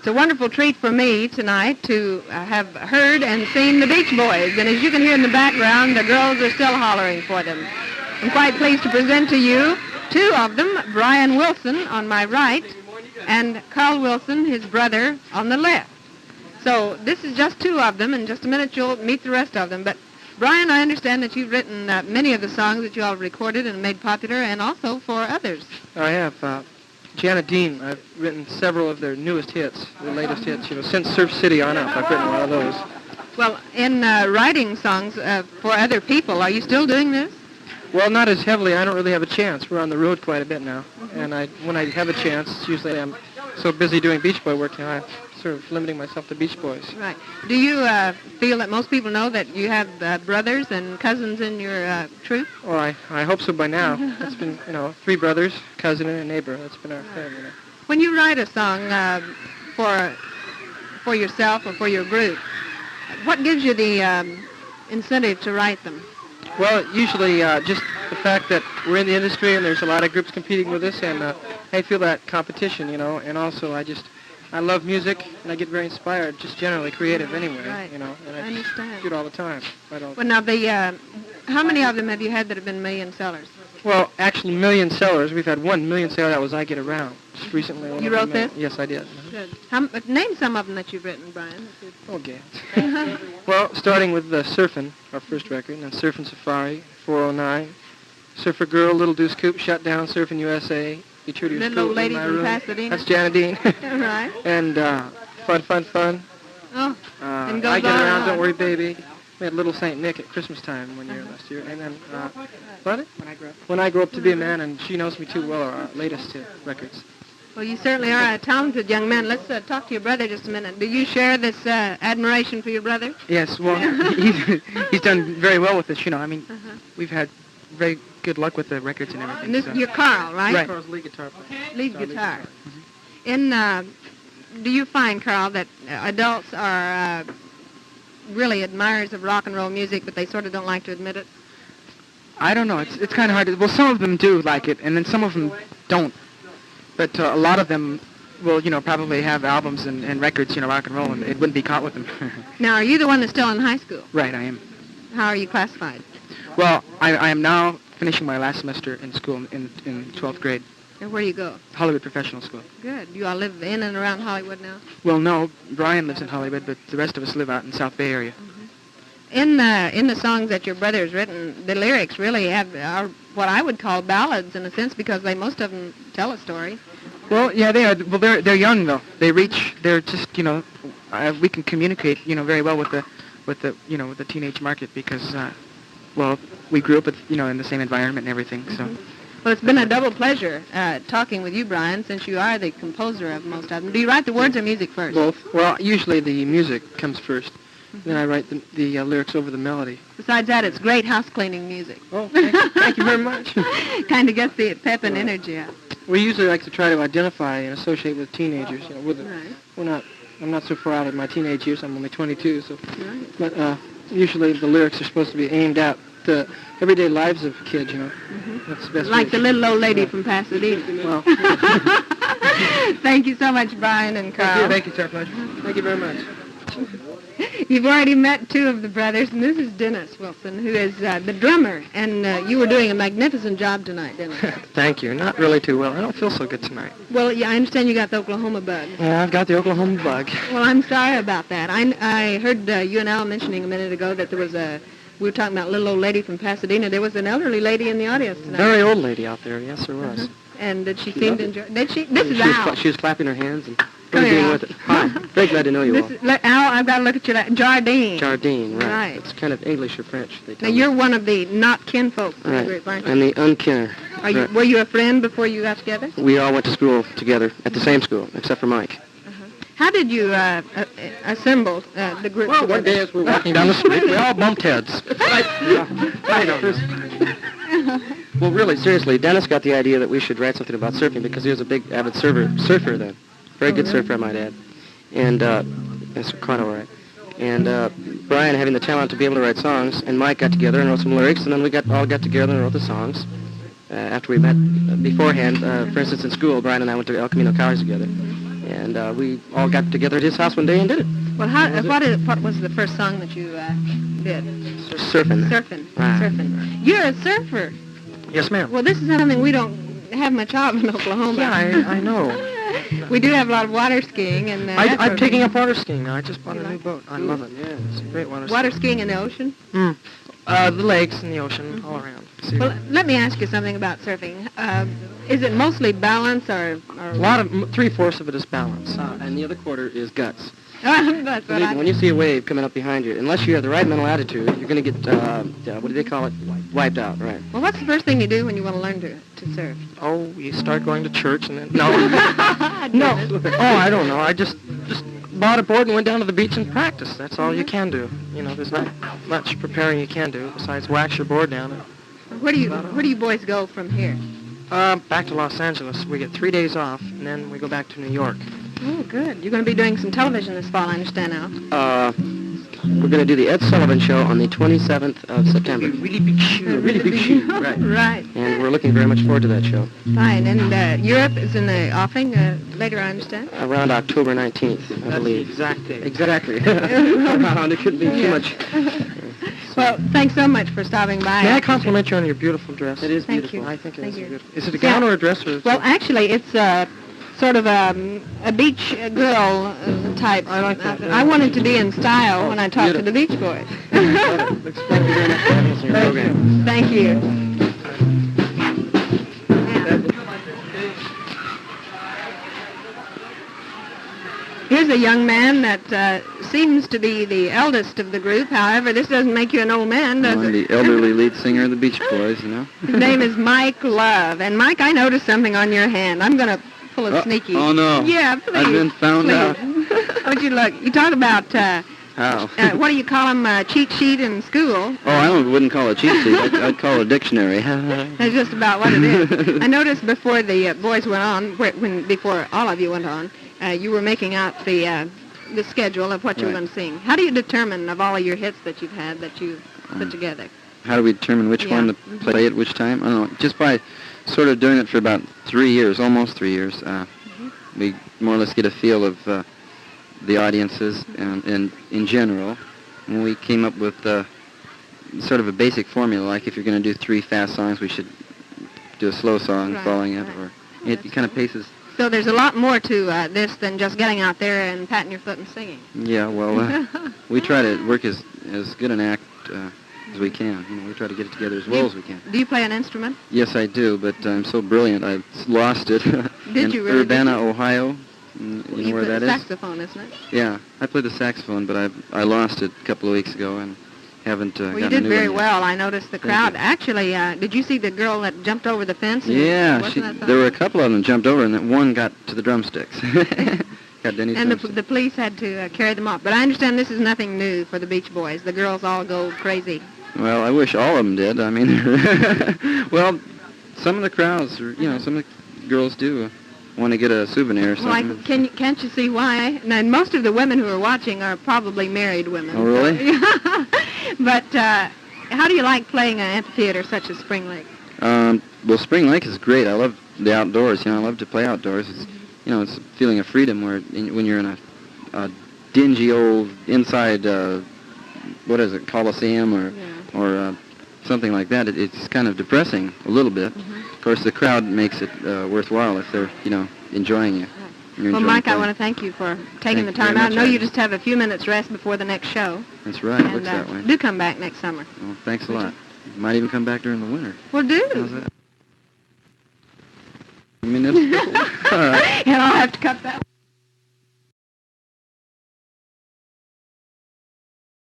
It's a wonderful treat for me tonight to have heard and seen the Beach Boys. And as you can hear in the background, the girls are still hollering for them. I'm quite pleased to present to you two of them, Brian Wilson on my right and Carl Wilson, his brother, on the left. So this is just two of them. In just a minute you'll meet the rest of them. But Brian, I understand that you've written many of the songs that you all recorded and made popular, and also for others. I have. Janet Dean, I've written several of their newest hits, their latest hits. Since Surf City on up, I've written a lot of those. Well, in writing songs for other people, are you still doing this? Well, not as heavily. I don't really have a chance. We're on the road quite a bit now. And when I have a chance, usually I'm so busy doing Beach Boy work now, I'm sort of limiting myself to Beach Boys. Right. Do you feel that most people know that you have brothers and cousins in your troupe? Well, I hope so by now. It's been, 3 brothers, cousin, and a neighbor. That's been our thing, When you write a song for yourself or for your group, what gives you the incentive to write them? Well, usually just the fact that we're in the industry and there's a lot of groups competing with us, and I feel that competition, and also I love music, and I get very inspired, just generally creative anyway, right. And I understand. do it all the time. Well, now, how many of them have you had that have been million sellers? Well, actually, million sellers. We've had 1 million seller. That was I Get Around, just recently. You wrote this? Yes, I did. Good. Name some of them that you've written, Brian. Okay. Well, starting with Surfin', our first record, and then Surfin' Safari, 409, Surfer Girl, Little Deuce Coupe, Shut Down, Surfin' USA, Be True to Your Little Old Lady in My from Room. Pasadena. That's Janet Dean. Right. And Fun, Fun, Fun. Oh, and goes I Get on Around, and Don't on. Worry, Baby. We had Little Saint Nick at Christmas time one year last year. And then, what? When I Grow Up to Be a Man, and She Knows Me Too Well are our latest records. Well, you certainly are a talented young man. Let's talk to your brother just a minute. Do you share this admiration for your brother? Yes, well, he's done very well with this, We've had very good luck with the records and everything. And this, you're Carl, right? Right. Carl's lead guitar player. Lead guitar. Do you find, Carl, that adults are really admirers of rock and roll music, but they sort of don't like to admit it? I don't know. It's kind of hard to... Well, some of them do like it, and then some of them don't. But a lot of them will, probably have albums and records, rock and roll, and it wouldn't be caught with them. Now, are you the one that's still in high school? Right, I am. How are you classified? Well, I am now finishing my last semester in school in 12th grade. And where do you go? Hollywood Professional School. Good. You all live in and around Hollywood now? Well, no. Brian lives in Hollywood, but the rest of us live out in South Bay area. In the songs that your brother has written, the lyrics really are what I would call ballads in a sense, because most of them tell a story. Well, yeah, they are. Well, they're young though. They're just we can communicate very well with the teenage market because we grew up with in the same environment and everything. So. Well, it's been a double pleasure talking with you, Brian, since you are the composer of most of them. Do you write the words or music first? Both. Well, usually the music comes first. Then I write the lyrics over the melody. Besides that, it's great house cleaning music. Oh, thank you very much. Kind of gets the pep and energy out. We usually like to try to identify and associate with teenagers. Right. I'm not so far out of my teenage years. I'm only 22. So, Right. but usually the lyrics are supposed to be aimed at the everyday lives of kids. That's the best. Like way the to- little old lady from Pasadena. Well, Thank you so much, Brian and Carl. thank you, it's our pleasure. Thank you very much. You've already met two of the brothers, and this is Dennis Wilson, who is the drummer, and you were doing a magnificent job tonight, Dennis. Thank you. Not really too well. I don't feel so good tonight. Well, yeah, I understand you got the Oklahoma bug. Yeah, I've got the Oklahoma bug. Well, I'm sorry about that. I heard you and Al mentioning a minute ago that there was we were talking about a little old lady from Pasadena. There was an elderly lady in the audience tonight. Very old lady out there. Yes, there was. And did she seem to enjoy? Did she? This is Al. She was clapping her hands and Come here, Al. with it. Hi. Very glad to know you This all. is, Al, I've got to look at your Jardine. Jardine, right. Right. It's kind of English or French. They Now, tell me. you're one of the not kinfolk in the Right. group, aren't you? I'm the unkinner. Were you a friend before you got together? We all went to school together at the same school, except for Mike. How did you assemble the group Well, together? one day as we were walking down the street, we all bumped heads. Well, really, seriously, Dennis got the idea that we should write something about surfing because he was a big avid surfer then. Very good surfer, I might add. And that's quite all right. And Brian having the talent to be able to write songs, and Mike got together and wrote some lyrics, and then we all got together and wrote the songs. After we met beforehand, for instance, in school, Brian and I went to El Camino College together. And we all got together at his house one day and did it. Well, what was the first song that you did? Surfing. Surfing. Right. Surfing. You're a surfer. Yes, ma'am. Well, this is something we don't have much of in Oklahoma. Yeah, I know. We do have a lot of water skiing and. I'm taking up water skiing now. I just bought a new boat. I love it. Yeah. It's a great water. Water skiing in the ocean. The lakes and the ocean all around. Well, let me ask you something about surfing. Is it mostly balance or? A lot of 3/4 of it is balance. And the other quarter is guts. That's what Believe me, when you see a wave coming up behind you, unless you have the right mental attitude, you're going to get, what do they call it? Wiped out, right. Well, what's the first thing you do when you want to learn to surf? Oh, you start going to church and then no. Oh, I don't know. I just bought a board and went down to the beach and practiced. That's all you can do. You know, there's not much preparing you can do besides wax your board down. Where do you boys go from here? Back to Los Angeles. We get 3 days off, and then we go back to New York. Oh, good. You're going to be doing some television this fall, I understand now. We're going to do the Ed Sullivan Show on the 27th of September. Really big shoe. Really big shoot, right. Right. And we're looking very much forward to that show. Fine. And Europe is in the offing later, I understand? Around October 19th, I That's believe. the exact date. Exactly. Around, it couldn't be too much. Well, thanks so much for stopping by. May I compliment you on your beautiful dress? It is Thank beautiful. you. I think it Thank is you. beautiful. Is it a gown or a dress? Or Well, actually, it's sort of a beach girl type. I like that. I wanted to be in style when I talked to the Beach Boys. Thank you very much for having us in your program. Thank you. Here's a young man that seems to be the eldest of the group. However, this doesn't make you an old man, does I'm it? the elderly lead singer of the Beach Boys, you know. His name is Mike Love. And, Mike, I noticed something on your hand. I'm going to pull a sneaky. Oh, no. Yeah, please. I've been found please. out. How'd you look? You talk about, How? what do you call them, cheat sheet in school? Oh, I wouldn't call it a cheat sheet. I'd call it a dictionary. That's just about what it is. I noticed before the boys went on, before all of you went on, you were making out the schedule of what you were Right. going to sing. How do you determine of all of your hits that you've had that you put together? How do we determine which one to play at which time? I don't know. Just by sort of doing it for about 3 years, almost 3 years, we more or less get a feel of the audiences and in general. And we came up with sort of a basic formula, like if you're going to do 3 fast songs, we should do a slow song Right, following it, right. or it kind of paces. So there's a lot more to this than just getting out there and patting your foot and singing. Yeah, well, we try to work as good an act as we can. You know, we try to get it together as well as we can. Do you play an instrument? Yes, I do, but I'm so brilliant, I've lost it. Did in you really? Urbana, Ohio. You know where that is? Saxophone, isn't it? Yeah, I play the saxophone, but I lost it a couple of weeks ago and haven't Well, you gotten a did new very one yet. well. I noticed the Thank crowd. you. Actually, did you see the girl that jumped over the fence? Yeah, Wasn't that fun? there were a couple of them jumped over, and then one got to the drumsticks. Got Denny's And drumsticks. the police had to carry them off. But I understand this is nothing new for the Beach Boys. The girls all go crazy. Well, I wish all of them did. I mean, well, some of the crowds, some of the girls do want to get a souvenir or Well, something. can't you see why? And most of the women who are watching are probably married women. Oh, really? But how do you like playing an amphitheater such as Spring Lake? Well, Spring Lake is great. I love the outdoors. I love to play outdoors. It's, it's a feeling of freedom when you're in a dingy old inside, what is it, Coliseum or something like that. It's kind of depressing a little bit. Of course, the crowd makes it worthwhile if they're, enjoying you. You're Well, enjoying Mike, I playing. want to thank you for taking Thank the you very time out. I much. know you just have a few minutes rest before the next show. That's right. It And looks that way. do come back next summer. Well, thanks a lot. Might even come back during the winter. Well, do. How's that? I mean, that's cool. All right. And I'll have to cut that.